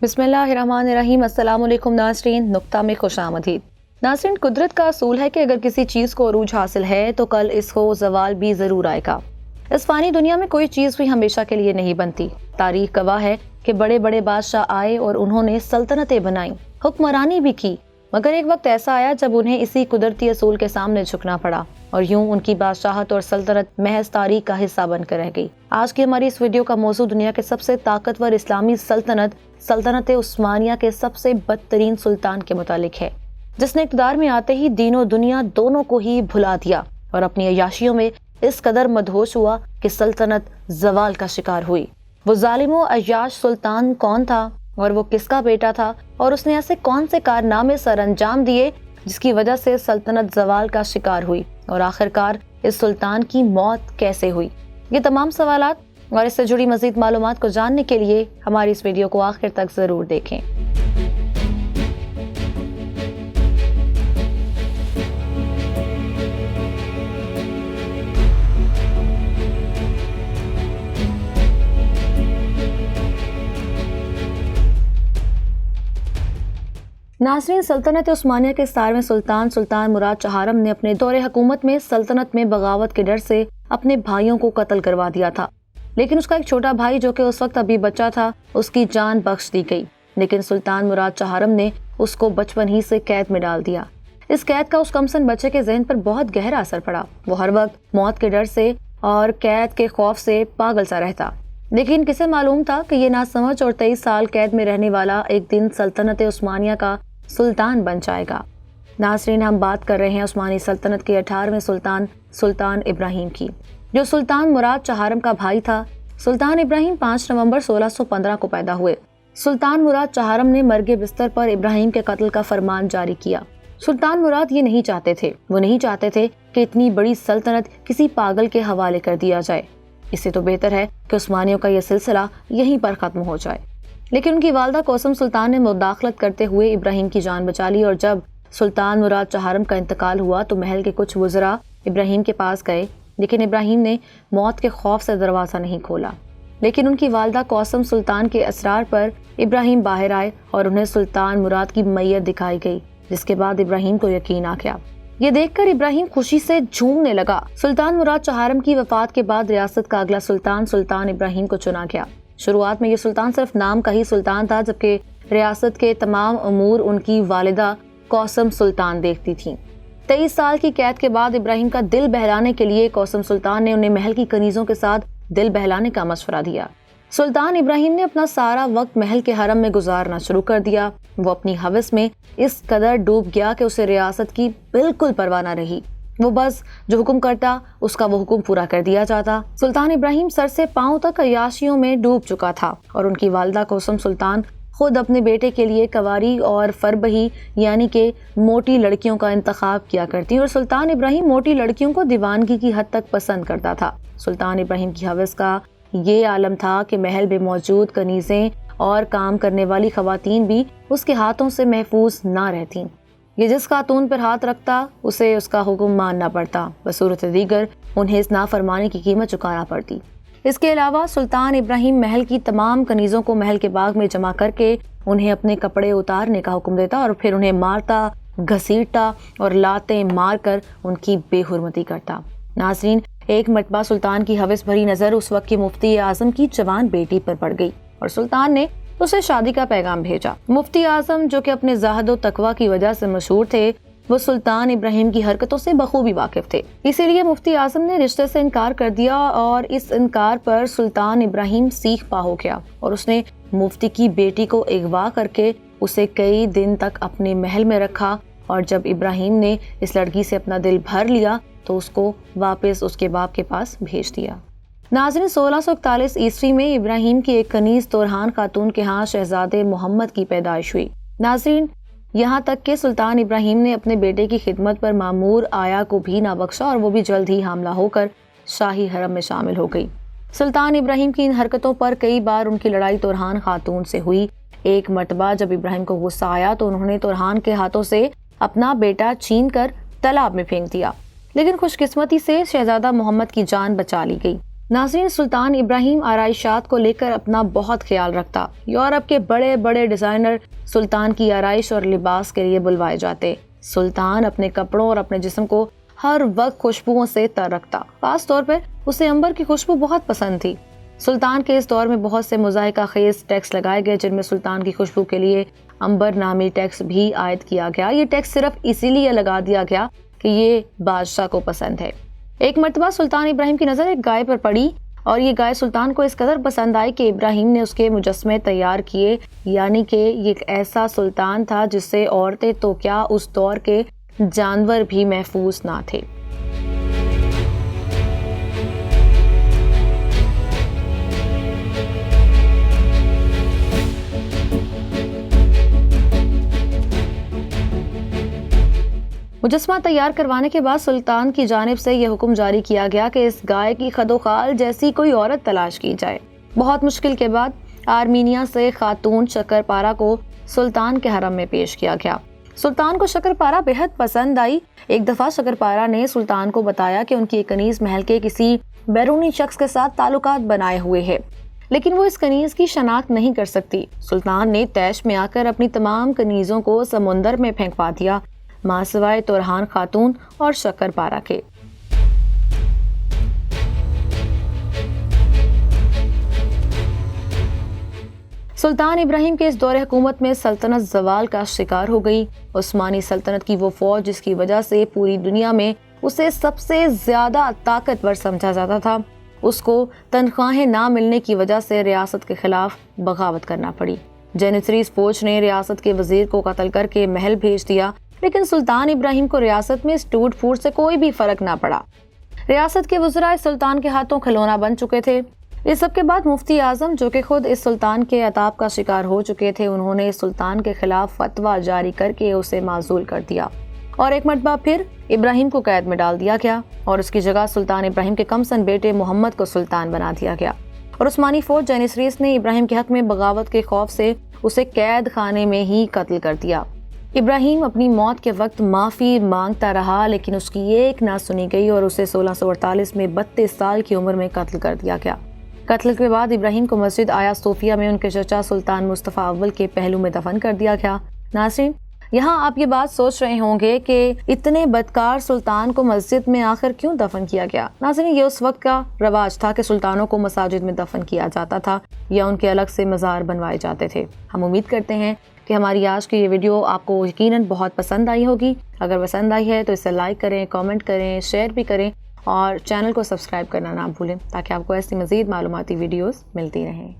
बिस्मिल्लाहिर्रहमानिर्रहीम। अस्सलाम वालेकुम नाज़रीन, नुक्ता में खुश आमदीद। नाज़रीन, कुदरत का असूल है कि अगर किसी चीज़ को अरूज हासिल है तो कल इसको ज़वाल भी ज़रूर आएगा। इस फ़ानी दुनिया में कोई चीज़ भी हमेशा के लिए नहीं बनती। तारीख गवाह है कि बड़े बड़े बादशाह आए और उन्होंने सल्तनतें बनाई, हुक्मरानी भी की, मगर एक वक्त ऐसा आया जब उन्हें इसी कुदरती असूल के सामने झुकना पड़ा और यूं उनकी बादशाहत और सल्तनत महज तारीख का हिस्सा बनकर रह गई। आज की हमारी इस वीडियो का मौजू दुनिया के सबसे ताकतवर इस्लामी सल्तनत उस्मानिया के सबसे बदतरीन सुल्तान के मुतालिक है, जिसने इक़्तिदार में आते ही दीन और दुनिया दोनों को ही भुला दिया और अपनी अय्याशियों में इस कदर मदहोश हुआ कि सल्तनत ज़वाल का शिकार हुई। वो जालिम अय्याश सुल्तान कौन था और वो किसका बेटा था और उसने ऐसे कौन से कारनामे सर अंजाम दिए जिसकी वजह से सल्तनत ज़वाल का शिकार हुई और आखिरकार इस सुल्तान की मौत कैसे हुई? ये तमाम सवालात और इससे जुड़ी मज़ीद मालूमात को जानने के लिए हमारी इस वीडियो को आखिर तक ज़रूर देखें। नाज़रीन, सल्तनत उस्मानिया के 17वें सुल्तान मुराद चहारम ने अपने दौरे हुकूमत में सल्तनत में बगावत के डर से अपने भाइयों को कत्ल करवा दिया था, लेकिन उसका एक छोटा भाई जो कि उस वक्त अभी बच्चा था, उसकी जान बख्श दी गई। लेकिन सुल्तान मुराद चहारम ने उसको बचपन ही से कैद में डाल दिया। इस कैद का उस कमसन बच्चे के जहन पर बहुत गहरा असर पड़ा। वो हर वक्त मौत के डर से और कैद के खौफ से पागल सा रहता। लेकिन किसे मालूम था कि ये नासमझ और 23 साल कैद में रहने वाला एक दिन सल्तनत उस्मानिया का सुल्तान बन जाएगा। नाज़रीन, हम बात कर रहे हैं उस्मानी सल्तनत के 18वें सुल्तान इब्राहिम की, जो सुल्तान मुराद चहारम का भाई था। सुल्तान इब्राहिम 5 नवंबर 1615 को पैदा हुए। सुल्तान मुराद चहारम ने मर्गे बिस्तर पर इब्राहिम के कत्ल का फरमान जारी किया। सुल्तान मुराद ये नहीं चाहते थे, वो नहीं चाहते थे कि इतनी बड़ी सल्तनत किसी पागल के हवाले कर दिया जाए। इससे तो बेहतर है कि उस्मानियों का यह सिलसिला यहीं पर खत्म हो जाए। लेकिन उनकी वालदा कोसम सुल्तान ने मुदाखलत करते हुए इब्राहिम की जान बचा ली और जब सुल्तान मुराद चहारम का इंतकाल हुआ तो महल के कुछ वज़रा इब्राहिम के पास गए, लेकिन इब्राहिम ने मौत के खौफ से दरवाज़ा नहीं खोला। लेकिन उनकी वालदा कोसम सुल्तान के असरार पर इब्राहिम बाहर आए और उन्हें सुल्तान मुराद की मैयत दिखाई गई, जिसके बाद इब्राहिम को यकीन आ गया। ये देखकर इब्राहिम खुशी से झूमने लगा। सुल्तान मुराद चहारम की वफात के बाद रियासत का अगला सुल्तान इब्राहिम को चुना गया। शुरुआत में ये सुल्तान सिर्फ नाम का ही सुल्तान था, जबकि रियासत के तमाम अमूर उनकी वालिदा कोसम सुल्तान देखती थीं। 23 साल की कैद के बाद इब्राहिम का दिल बहलाने के लिए कोसम सुल्तान ने उन्हें महल की कनीजों के साथ दिल बहलाने का मशवरा दिया। सुल्तान इब्राहिम ने अपना सारा वक्त महल के हरम में गुजारना शुरू कर दिया। वो अपनी हवस में इस कदर डूब गया कि उसे रियासत की बिल्कुल परवाह न रही। वो बस जो हुक्म करता उसका वो हुक्म पूरा कर दिया जाता। सुल्तान इब्राहिम सर से पांव तक अय्याशियों में डूब चुका था और उनकी वालिदा कोसम सुल्तान खुद अपने बेटे के लिए कवारी और फरबही यानी कि मोटी लड़कियों का इंतखाब किया करती और सुल्तान इब्राहिम मोटी लड़कियों को दीवानगी की हद तक पसंद करता था। सुल्तान इब्राहिम की हवस का ये आलम था कि महल में मौजूद कनीजें और काम करने वाली खवातीन भी उसके हाथों से महफूज ना रहती। ये जिस खातून पर हाथ रखता उसे उसका हुक्म मानना पड़ता, बसूरत दीगर उन्हें इस नाफरमानी की कीमत चुकाना पड़ती। इसके अलावा सुल्तान इब्राहिम महल की तमाम कनीज़ों को महल के बाग में जमा करके उन्हें अपने कपड़े उतारने का हुक्म देता और फिर उन्हें मारता, घसीटता और लातें मारकर उनकी बेहुरमती करता। नाज़रीन, एक मरतबा सुल्तान की हवस भरी नज़र उस वक्त के मुफ्ती आज़म की जवान बेटी पर पड़ गई और सुल्तान ने उसे शादी का पैगाम भेजा। मुफ्ती आज़म, जो कि अपने ज़ाहद व तकवा की वजह से मशहूर थे, वो सुल्तान इब्राहिम की हरकतों से बखूबी वाकिफ थे। इसीलिए मुफ्ती आज़म ने रिश्ते से इनकार कर दिया और इस इनकार पर सुल्तान इब्राहिम सीख पा हो गया और उसने मुफ्ती की बेटी को अगवा करके उसे कई दिन तक अपने महल में रखा और जब इब्राहिम ने इस लड़की से अपना दिल भर लिया तो उसको वापस उसके बाप के पास भेज दिया। नाज़रीन, 1641 ईस्वी में इब्राहिम की एक कनीज तोरहान खातून के यहाँ शहजादे मोहम्मद की पैदाइश हुई। नाज़रीन, यहाँ तक कि सुल्तान इब्राहिम ने अपने बेटे की खिदमत पर मामूर आया को भी ना बख्शा और वो भी जल्द ही हामला होकर शाही हरम में शामिल हो गई। सुल्तान इब्राहिम की इन हरकतों पर कई बार उनकी लड़ाई तोरहान खातून से हुई। एक मरतबा जब इब्राहिम को गुस्सा आया तो उन्होंने तोरहान के हाथों से اپنا بیٹا چھین کر تالاب میں پھینک دیا، لیکن خوش قسمتی سے شہزادہ محمد کی جان بچا لی گئی۔ ناظرین، سلطان ابراہیم آرائشات کو لے کر اپنا بہت خیال رکھتا۔ یورپ کے بڑے بڑے ڈیزائنر سلطان کی آرائش اور لباس کے لیے بلوائے جاتے۔ سلطان اپنے کپڑوں اور اپنے جسم کو ہر وقت خوشبوؤں سے تر رکھتا، خاص طور پر اسے عنبر کی خوشبو بہت پسند تھی۔ سلطان کے اس دور میں بہت سے مذائقہ خیز ٹیکس لگائے گئے، جن میں سلطان کی خوشبو کے لیے عنبر نامی ٹیکس بھی عائد کیا گیا۔ یہ ٹیکس صرف اسی لیے لگا دیا گیا کہ یہ بادشاہ کو پسند ہے۔ ایک مرتبہ سلطان ابراہیم کی نظر ایک گائے پر پڑی اور یہ گائے سلطان کو اس قدر پسند آئی کہ ابراہیم نے اس کے مجسمے تیار کیے، یعنی کہ یہ ایک ایسا سلطان تھا جس سے عورتیں تو کیا اس دور کے جانور بھی محفوظ نہ تھے۔ مجسمہ تیار کروانے کے بعد سلطان کی جانب سے یہ حکم جاری کیا گیا کہ اس گائے کی خد و خال جیسی کوئی عورت تلاش کی جائے۔ بہت مشکل کے بعد آرمینیا سے خاتون شکر پارا کو سلطان کے حرم میں پیش کیا گیا۔ سلطان کو شکر پارا بہت پسند آئی۔ ایک دفعہ شکر پارا نے سلطان کو بتایا کہ ان کی ایک کنیز محل کے کسی بیرونی شخص کے ساتھ تعلقات بنائے ہوئے ہے، لیکن وہ اس کنیز کی شناخت نہیں کر سکتی۔ سلطان نے طیش میں آ کر اپنی تمام کنیزوں کو سمندر میں پھینکوا دیا، ماں سوائے تورہان خاتون اور شکر پارا کے۔ سلطان ابراہیم کے اس دور حکومت میں سلطنت زوال کا شکار ہو گئی۔ عثمانی سلطنت کی وہ فوج جس کی وجہ سے پوری دنیا میں اسے سب سے زیادہ طاقتور سمجھا جاتا تھا، اس کو تنخواہیں نہ ملنے کی وجہ سے ریاست کے خلاف بغاوت کرنا پڑی۔ جینیسریس فوج نے ریاست کے وزیر کو قتل کر کے محل بھیج دیا، لیکن سلطان ابراہیم کو ریاست میں اس ٹوٹ پھوٹ سے کوئی بھی فرق نہ پڑا۔ ریاست کے وزراء سلطان کے ہاتھوں کھلونا بن چکے تھے۔ اس سب کے بعد مفتی اعظم، جو کہ خود اس سلطان کے عتاب کا شکار ہو چکے تھے، انہوں نے سلطان کے خلاف فتویٰ جاری کر کے اسے معزول کر دیا اور ایک مرتبہ پھر ابراہیم کو قید میں ڈال دیا گیا اور اس کی جگہ سلطان ابراہیم کے کم سن بیٹے محمد کو سلطان بنا دیا گیا۔ اور عثمانی فوج جینیسریس نے ابراہیم کے حق میں بغاوت کے خوف سے اسے قید خانے میں ہی قتل کر دیا۔ ابراہیم اپنی موت کے وقت معافی مانگتا رہا، لیکن اس کی ایک نہ سنی گئی اور اسے 1648 میں 32 سال کی عمر میں قتل کر دیا گیا۔ قتل کے بعد ابراہیم کو مسجد آیا صوفیہ میں ان کے چچا سلطان مصطفیٰ اول کے پہلو میں دفن کر دیا گیا۔ ناظرین، یہاں آپ یہ بات سوچ رہے ہوں گے کہ اتنے بدکار سلطان کو مسجد میں آخر کیوں دفن کیا گیا؟ ناظرین، یہ اس وقت کا رواج تھا کہ سلطانوں کو مساجد میں دفن کیا جاتا تھا یا ان کے الگ سے مزار بنوائے جاتے تھے۔ ہم امید کرتے ہیں کہ ہماری آج کی یہ ویڈیو آپ کو یقیناً بہت پسند آئی ہوگی۔ اگر پسند آئی ہے تو اسے لائک کریں، کامنٹ کریں، شیئر بھی کریں اور چینل کو سبسکرائب کرنا نہ بھولیں تاکہ آپ کو ایسی مزید معلوماتی ویڈیوز ملتی رہیں۔